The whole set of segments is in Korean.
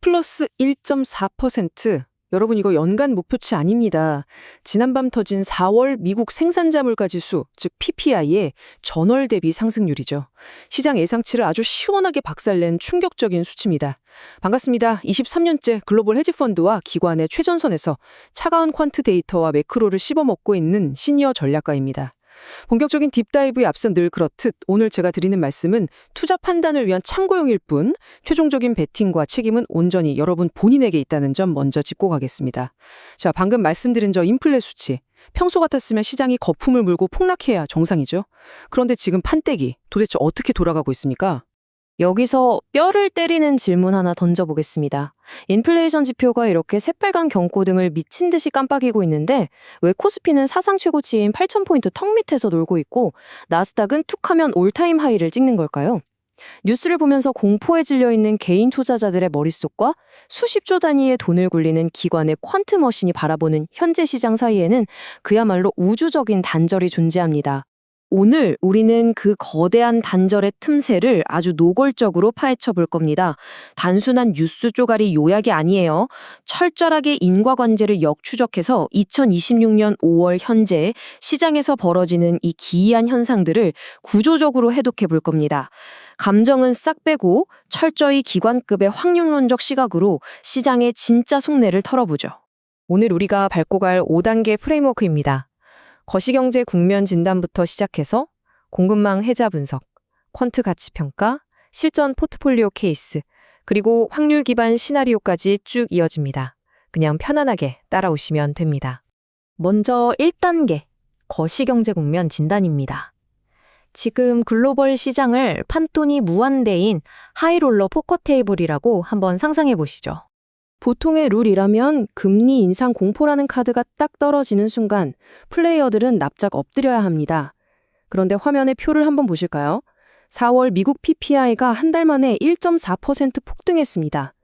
플러스 1.4%. 여러분 이거 연간 목표치 아닙니다. 지난밤 터진 4월 미국 생산자물가 지수, 즉 PPI의 전월 대비 상승률이죠. 시장 예상치를 아주 시원하게 박살낸 충격적인 수치입니다. 반갑습니다. 23년째 글로벌 헤지펀드와 기관의 최전선에서 차가운 퀀트 데이터와 매크로를 씹어먹고 있는 시니어 전략가입니다. 본격적인 딥다이브에 앞서 늘 그렇듯 오늘 제가 드리는 말씀은 투자 판단을 위한 참고용일 뿐 최종적인 베팅과 책임은 온전히 여러분 본인에게 있다는 점 먼저 짚고 가겠습니다. 자, 방금 말씀드린 저 인플레 수치. 평소 같았으면 시장이 거품을 물고 폭락해야 정상이죠. 그런데 지금 판때기 도대체 어떻게 돌아가고 있습니까? 여기서 뼈를 때리는 질문 하나 던져보겠습니다. 인플레이션 지표가 이렇게 새빨간 경고등을 미친 듯이 깜빡이고 있는데 왜 코스피는 사상 최고치인 8,000포인트 턱 밑에서 놀고 있고 나스닥은 툭하면 올타임 하이를 찍는 걸까요? 뉴스를 보면서 공포에 질려있는 개인 투자자들의 머릿속과 수십조 단위의 돈을 굴리는 기관의 퀀트 머신이 바라보는 현재 시장 사이에는 그야말로 우주적인 단절이 존재합니다. 오늘 우리는 그 거대한 단절의 틈새를 아주 노골적으로 파헤쳐 볼 겁니다. 단순한 뉴스 쪼가리 요약이 아니에요. 철저하게 인과관계를 역추적해서 2026년 5월 현재 시장에서 벌어지는 이 기이한 현상들을 구조적으로 해독해 볼 겁니다. 감정은 싹 빼고 철저히 기관급의 확률론적 시각으로 시장의 진짜 속내를 털어보죠. 오늘 우리가 밟고 갈 5단계 프레임워크입니다. 거시경제 국면 진단부터 시작해서 공급망 해자 분석, 퀀트 가치 평가, 실전 포트폴리오 케이스, 그리고 확률 기반 시나리오까지 쭉 이어집니다. 그냥 편안하게 따라오시면 됩니다. 먼저 1단계, 거시경제 국면 진단입니다. 지금 글로벌 시장을 판돈이 무한대인 하이롤러 포커 테이블이라고 한번 상상해 보시죠. 보통의 룰이라면 금리 인상 공포라는 카드가 딱 떨어지는 순간 플레이어들은 납작 엎드려야 합니다. 그런데 화면의 표를 한번 보실까요? 4월 미국 PPI가 한 달 만에 1.4% 폭등했습니다.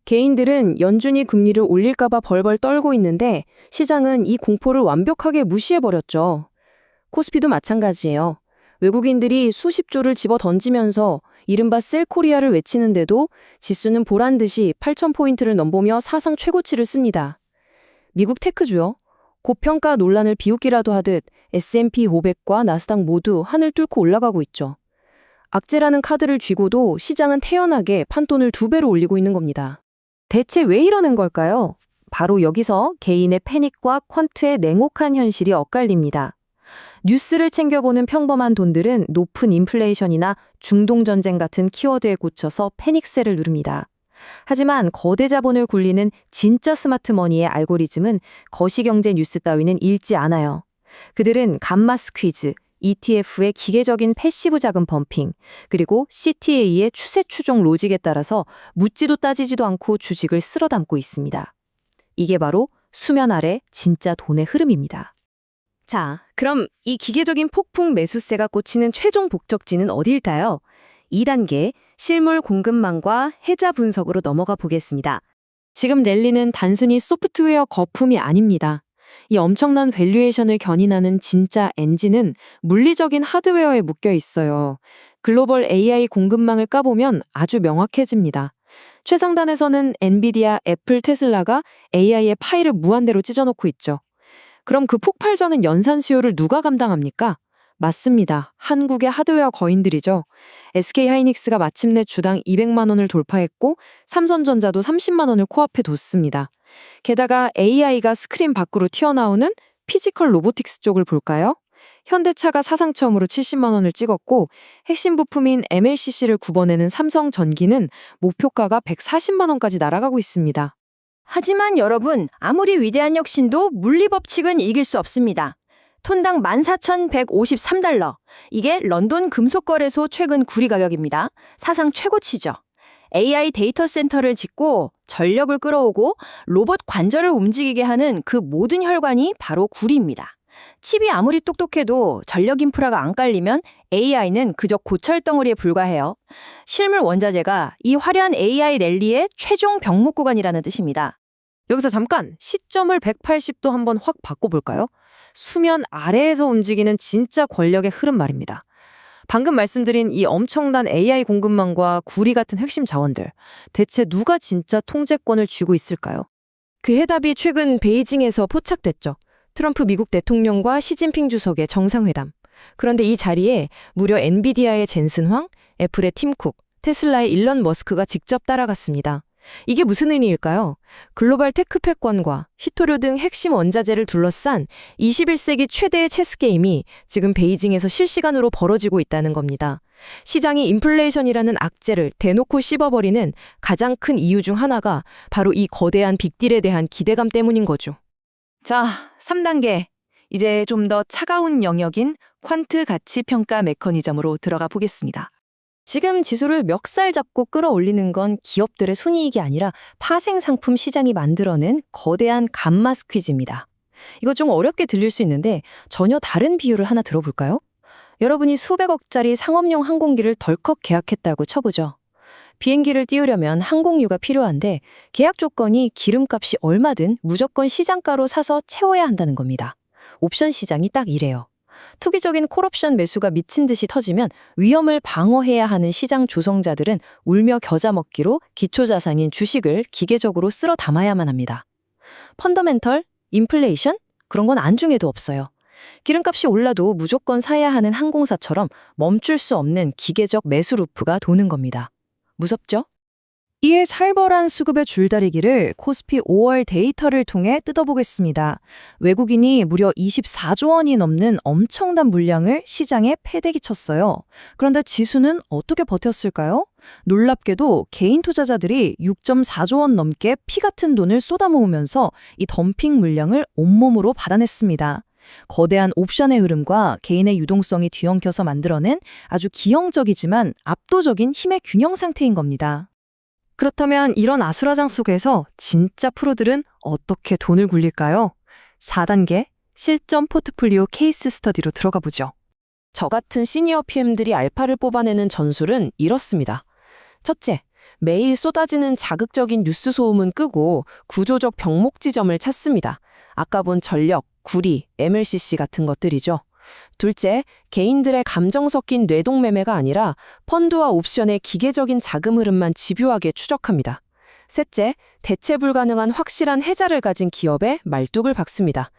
개인들은 연준이 금리를 올릴까봐 벌벌 떨고 있는데 시장은 이 공포를 완벽하게 무시해버렸죠. 코스피도 마찬가지예요. 외국인들이 수십조를 집어 던지면서 이른바 셀코리아를 외치는데도 지수는 보란듯이 8,000포인트를 넘보며 사상 최고치를 씁니다. 미국 테크주요. 고평가 논란을 비웃기라도 하듯 S&P 500과 나스닥 모두 하늘 뚫고 올라가고 있죠. 악재라는 카드를 쥐고도 시장은 태연하게 판돈을 2배로 올리고 있는 겁니다. 대체 왜 이러는 걸까요? 바로 여기서 개인의 패닉과 퀀트의 냉혹한 현실이 엇갈립니다. 뉴스를 챙겨보는 평범한 돈들은 높은 인플레이션이나 중동전쟁 같은 키워드에 꽂혀서 패닉셀을 누릅니다. 하지만 거대 자본을 굴리는 진짜 스마트머니의 알고리즘은 거시경제 뉴스 따위는 읽지 않아요. 그들은 감마 스퀴즈, ETF의 기계적인 패시브 자금 펌핑, 그리고 CTA의 추세 추종 로직에 따라서 묻지도 따지지도 않고 주식을 쓸어 담고 있습니다. 이게 바로 수면 아래 진짜 돈의 흐름입니다. 자, 그럼 이 기계적인 폭풍 매수세가 꽂히는 최종 목적지는 어디일까요? 2단계 실물 공급망과 해자 분석으로 넘어가 보겠습니다. 지금 랠리는 단순히 소프트웨어 거품이 아닙니다. 이 엄청난 밸류에이션을 견인하는 진짜 엔진은 물리적인 하드웨어에 묶여 있어요. 글로벌 AI 공급망을 까보면 아주 명확해집니다. 최상단에서는 엔비디아, 애플, 테슬라가 AI의 파이를 무한대로 찢어놓고 있죠. 그럼 그 폭발적인 연산 수요를 누가 감당합니까? 맞습니다. 한국의 하드웨어 거인들이죠. SK하이닉스가 마침내 주당 200만 원을 돌파했고 삼성전자도 30만 원을 코앞에 뒀습니다. 게다가 AI가 스크린 밖으로 튀어나오는 피지컬 로보틱스 쪽을 볼까요? 현대차가 사상 처음으로 70만 원을 찍었고 핵심 부품인 MLCC를 굽어내는 삼성전기는 목표가가 140만 원까지 날아가고 있습니다. 하지만 여러분, 아무리 위대한 혁신도 물리법칙은 이길 수 없습니다. 톤당 14,153달러. 이게 런던 금속거래소 최근 구리 가격입니다. 사상 최고치죠. AI 데이터 센터를 짓고 전력을 끌어오고 로봇 관절을 움직이게 하는 그 모든 혈관이 바로 구리입니다. 칩이 아무리 똑똑해도 전력 인프라가 안 깔리면 AI는 그저 고철덩어리에 불과해요. 실물 원자재가 이 화려한 AI 랠리의 최종 병목 구간이라는 뜻입니다. 여기서 잠깐 시점을 180도 한번 확 바꿔볼까요? 수면 아래에서 움직이는 진짜 권력의 흐름 말입니다. 방금 말씀드린 이 엄청난 AI 공급망과 구리 같은 핵심 자원들, 대체 누가 진짜 통제권을 쥐고 있을까요? 그 해답이 최근 베이징에서 포착됐죠. 트럼프 미국 대통령과 시진핑 주석의 정상회담. 그런데 이 자리에 무려 엔비디아의 젠슨 황, 애플의 팀 쿡, 테슬라의 일론 머스크가 직접 따라갔습니다. 이게 무슨 의미일까요? 글로벌 테크 패권과 히토류 등 핵심 원자재를 둘러싼 21세기 최대의 체스 게임이 지금 베이징에서 실시간으로 벌어지고 있다는 겁니다. 시장이 인플레이션이라는 악재를 대놓고 씹어버리는 가장 큰 이유 중 하나가 바로 이 거대한 빅딜에 대한 기대감 때문인 거죠. 자, 3단계. 이제 좀 더 차가운 영역인 퀀트 가치 평가 메커니즘으로 들어가 보겠습니다. 지금 지수를 멱살 잡고 끌어올리는 건 기업들의 순이익이 아니라 파생상품 시장이 만들어낸 거대한 감마 스퀴즈입니다. 이거 좀 어렵게 들릴 수 있는데 전혀 다른 비유를 하나 들어볼까요? 여러분이 수백억짜리 상업용 항공기를 덜컥 계약했다고 쳐보죠. 비행기를 띄우려면 항공유가 필요한데 계약 조건이 기름값이 얼마든 무조건 시장가로 사서 채워야 한다는 겁니다. 옵션 시장이 딱 이래요. 투기적인 콜옵션 매수가 미친 듯이 터지면 위험을 방어해야 하는 시장 조성자들은 울며 겨자 먹기로 기초자산인 주식을 기계적으로 쓸어 담아야만 합니다. 펀더멘털, 인플레이션? 그런 건 안중에도 없어요. 기름값이 올라도 무조건 사야 하는 항공사처럼 멈출 수 없는 기계적 매수 루프가 도는 겁니다. 무섭죠? 이에 살벌한 수급의 줄다리기를 코스피 5월 데이터를 통해 뜯어보겠습니다. 외국인이 무려 24조 원이 넘는 엄청난 물량을 시장에 패대기 쳤어요. 그런데 지수는 어떻게 버텼을까요? 놀랍게도 개인 투자자들이 6.4조 원 넘게 피 같은 돈을 쏟아모으면서 이 덤핑 물량을 온몸으로 받아냈습니다. 거대한 옵션의 흐름과 개인의 유동성이 뒤엉켜서 만들어낸 아주 기형적이지만 압도적인 힘의 균형 상태인 겁니다. 그렇다면 이런 아수라장 속에서 진짜 프로들은 어떻게 돈을 굴릴까요? 4단계 실전 포트폴리오 케이스 스터디로 들어가 보죠. 저 같은 시니어 PM들이 알파를 뽑아내는 전술은 이렇습니다. 첫째, 매일 쏟아지는 자극적인 뉴스 소음은 끄고 구조적 병목 지점을 찾습니다. 아까 본 전력, 구리, MLCC 같은 것들이죠. 둘째, 개인들의 감정 섞인 뇌동 매매가 아니라 펀드와 옵션의 기계적인 자금 흐름만 집요하게 추적합니다. 셋째, 대체 불가능한 확실한 해자를 가진 기업에 말뚝을 박습니다.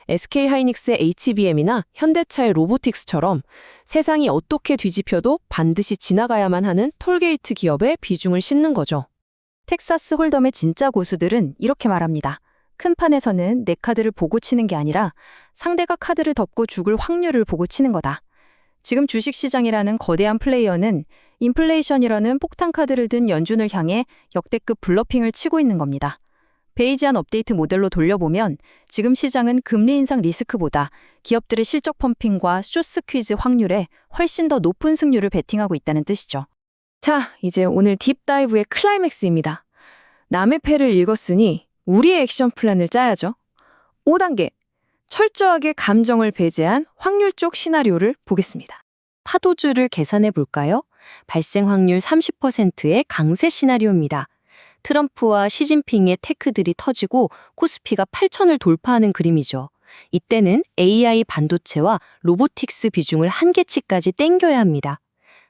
SK하이닉스의 HBM이나 현대차의 로보틱스처럼 세상이 어떻게 뒤집혀도 반드시 지나가야만 하는 톨게이트 기업에 비중을 싣는 거죠. 텍사스 홀덤의 진짜 고수들은 이렇게 말합니다. 큰 판에서는 내 카드를 보고 치는 게 아니라 상대가 카드를 덮고 죽을 확률을 보고 치는 거다. 지금 주식시장이라는 거대한 플레이어는 인플레이션이라는 폭탄 카드를 든 연준을 향해 역대급 블러핑을 치고 있는 겁니다. 베이지안 업데이트 모델로 돌려보면 지금 시장은 금리 인상 리스크보다 기업들의 실적 펌핑과 쇼스 퀴즈 확률에 훨씬 더 높은 승률을 베팅하고 있다는 뜻이죠. 자, 이제 오늘 딥다이브의 클라이맥스입니다. 남의 패를 읽었으니 우리의 액션 플랜을 짜야죠. 5단계, 철저하게 감정을 배제한 확률 쪽 시나리오를 보겠습니다. 파도줄을 계산해 볼까요? 발생 확률 30%의 강세 시나리오입니다. 트럼프와 시진핑의 테크들이 터지고 코스피가 8천을 돌파하는 그림이죠. 이때는 AI 반도체와 로보틱스 비중을 한계치까지 땡겨야 합니다.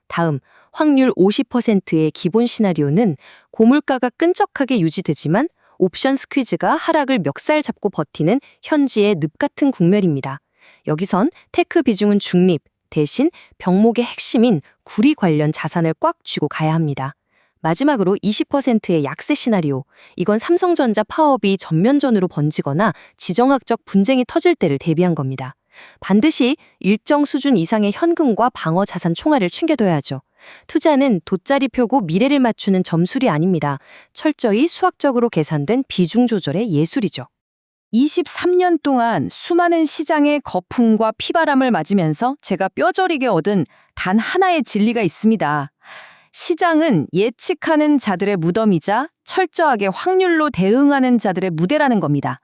다음, 확률 50%의 기본 시나리오는 고물가가 끈적하게 유지되지만 옵션 스퀴즈가 하락을 멱살 잡고 버티는 현지의 늪 같은 국면입니다. 여기선 테크 비중은 중립, 대신 병목의 핵심인 구리 관련 자산을 꽉 쥐고 가야 합니다. 마지막으로 20%의 약세 시나리오. 이건 삼성전자 파업이 전면전으로 번지거나 지정학적 분쟁이 터질 때를 대비한 겁니다. 반드시 일정 수준 이상의 현금과 방어 자산 총알을 챙겨둬야죠. 투자는 돗자리 펴고 미래를 맞추는 점술이 아닙니다. 철저히 수학적으로 계산된 비중 조절의 예술이죠. 23년 동안 수많은 시장의 거품과 피바람을 맞으면서 제가 뼈저리게 얻은 단 하나의 진리가 있습니다. 시장은 예측하는 자들의 무덤이자 철저하게 확률로 대응하는 자들의 무대라는 겁니다.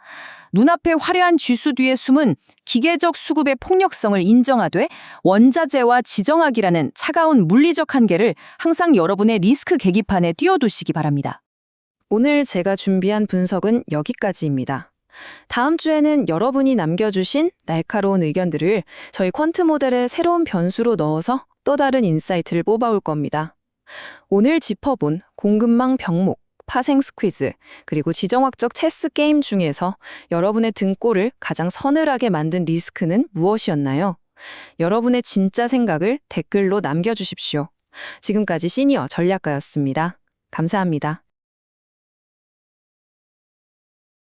눈앞에 화려한 쥐수 뒤에 숨은 기계적 수급의 폭력성을 인정하되 원자재와 지정학이라는 차가운 물리적 한계를 항상 여러분의 리스크 계기판에 띄워두시기 바랍니다. 오늘 제가 준비한 분석은 여기까지입니다. 다음 주에는 여러분이 남겨주신 날카로운 의견들을 저희 퀀트 모델의 새로운 변수로 넣어서 또 다른 인사이트를 뽑아올 겁니다. 오늘 짚어본 공급망 병목, 파생 스퀴즈, 그리고 지정학적 체스 게임 중에서 여러분의 등골을 가장 서늘하게 만든 리스크는 무엇이었나요? 여러분의 진짜 생각을 댓글로 남겨주십시오. 지금까지 시니어 전략가였습니다. 감사합니다.